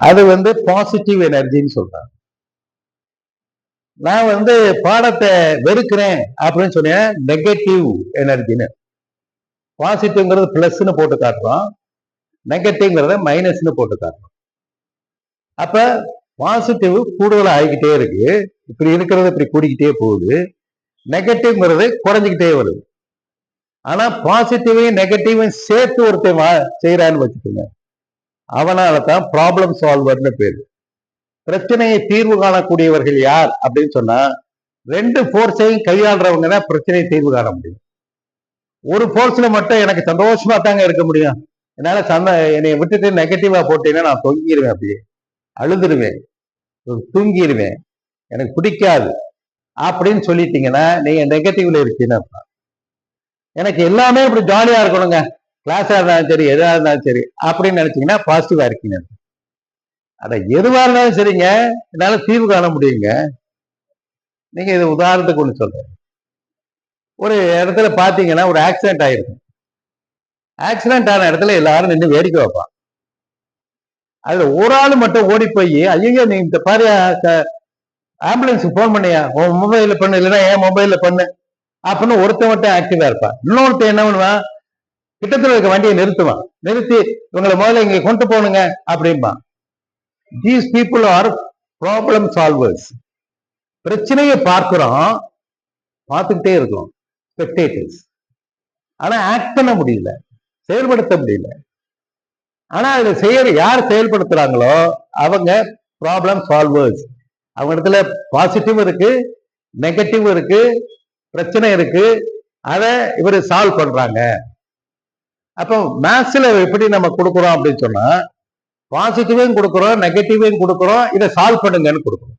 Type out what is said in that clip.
அது பாசிட்டிவ் எனர்ஜின்னு சொல்றாங்க. நான் பாடத்தை வெறுக்கிறேன் அப்படின்னு சொன்னேன், நெகட்டிவ் எனர்ஜின்னு. பாசிட்டிவ்ங்கிறது பிளஸ்ன்னு போட்டு காட்டுறோம், நெகட்டிவ்ங்கிறத மைனஸ்ன்னு போட்டு காட்டுறோம். அப்ப பாசிட்டிவ் கூடுதல் ஆகிக்கிட்டே இருக்கு, இப்படி இருக்கிறது இப்படி கூடிக்கிட்டே போகுது, நெகட்டிவ்ங்கிறது குறைஞ்சிக்கிட்டே வருது. ஆனா பாசிட்டிவையும் நெகட்டிவையும் சேர்த்து ஒருத்தன் செய்யறான்னு வச்சுக்கோங்க, அவனால தான் ப்ராப்ளம் சால்வர்னு பேரு. பிரச்சனையை தீர்வு காணக்கூடியவர்கள் யார் அப்படின்னு சொன்னா, ரெண்டு போர்ஸையும் கையாளுறவங்க தான் பிரச்சனையை தீர்வு காண முடியும். ஒரு போர்ஸ்ல மட்டும் எனக்கு சந்தோஷமா தாங்க இருக்க முடியும், என்னால என்னை விட்டுட்டு நெகட்டிவா போட்டீங்கன்னா நான் தொங்கிடுவேன், அப்படியே அழுதுருவேன், தூங்கிடுவேன், எனக்கு பிடிக்காது அப்படின்னு சொல்லிட்டீங்கன்னா நீங்க நெகட்டிவ்ல இருக்கீங்கன்னு. எனக்கு எல்லாமே இப்படி ஜாலியா இருக்கணுங்க, கிளாஸா இருந்தாலும் சரி எதா இருந்தாலும் சரி அப்படின்னு நினைச்சீங்கன்னா பாசிட்டிவா இருக்கீங்க. அட எதுவா இருந்தாலும் சரிங்க, என்னால தீர்வு காண முடியுங்க. நீங்க இது உதாரணத்துக்கு ஒண்ணு சொல்றேன். ஒரு இடத்துல பாத்தீங்கன்னா ஒரு ஆக்சிடென்ட் ஆயிருக்கும். ஆக்சிடென்ட் ஆன இடத்துல எல்லாரும் நின்று வேடிக்கை வைப்பான். அதுல ஒரு ஆள் மட்டும் ஓடி போய், ஐயோ நீ இந்த பாரு ஆம்புலன்ஸுக்கு போன் பண்ணியா, உன் மொபைல்ல பண்ணு, இல்லைன்னா என் மொபைல்ல பண்ணு அப்படின்னு ஒருத்த மட்டும் ஆக்டிவா இருப்பான். இன்னொருத்த என்ன பண்ணுவான், கிட்டத்துல இருக்க வண்டியை நிறுத்துவான், நிறுத்தி இவங்களை முதல்ல இங்க கொண்டு போகணுங்க அப்படின்பான். These people are problem solvers. பிரச்சனையை பார்க்கிறோம், பார்த்துக்கிட்டே இருக்கோம், ஸ்பெக்டேட்டர்ஸ். ஆனா ஆக்ட் பண்ண முடியல, செயல்படுத்த முடியல. ஆனா அதுல யார் செயல்படுத்துறாங்களோ அவங்க ப்ராப்ளம் சால்வர்ஸ். அவங்க இடத்துல பாசிட்டிவ் இருக்கு, நெகட்டிவ் இருக்கு, பிரச்சனை இருக்கு, அதை இவர் சால்வ் பண்றாங்க. அப்போ மேத்ஸ்ல எப்படி நம்ம கொடுக்குறோம் அப்படின்னு சொன்னா, பாசிட்டிவையும் கொடுக்குறோம், நெகட்டிவையும் கொடுக்குறோம், இதை சால்வ் பண்ணுங்கன்னு கொடுக்குறோம்.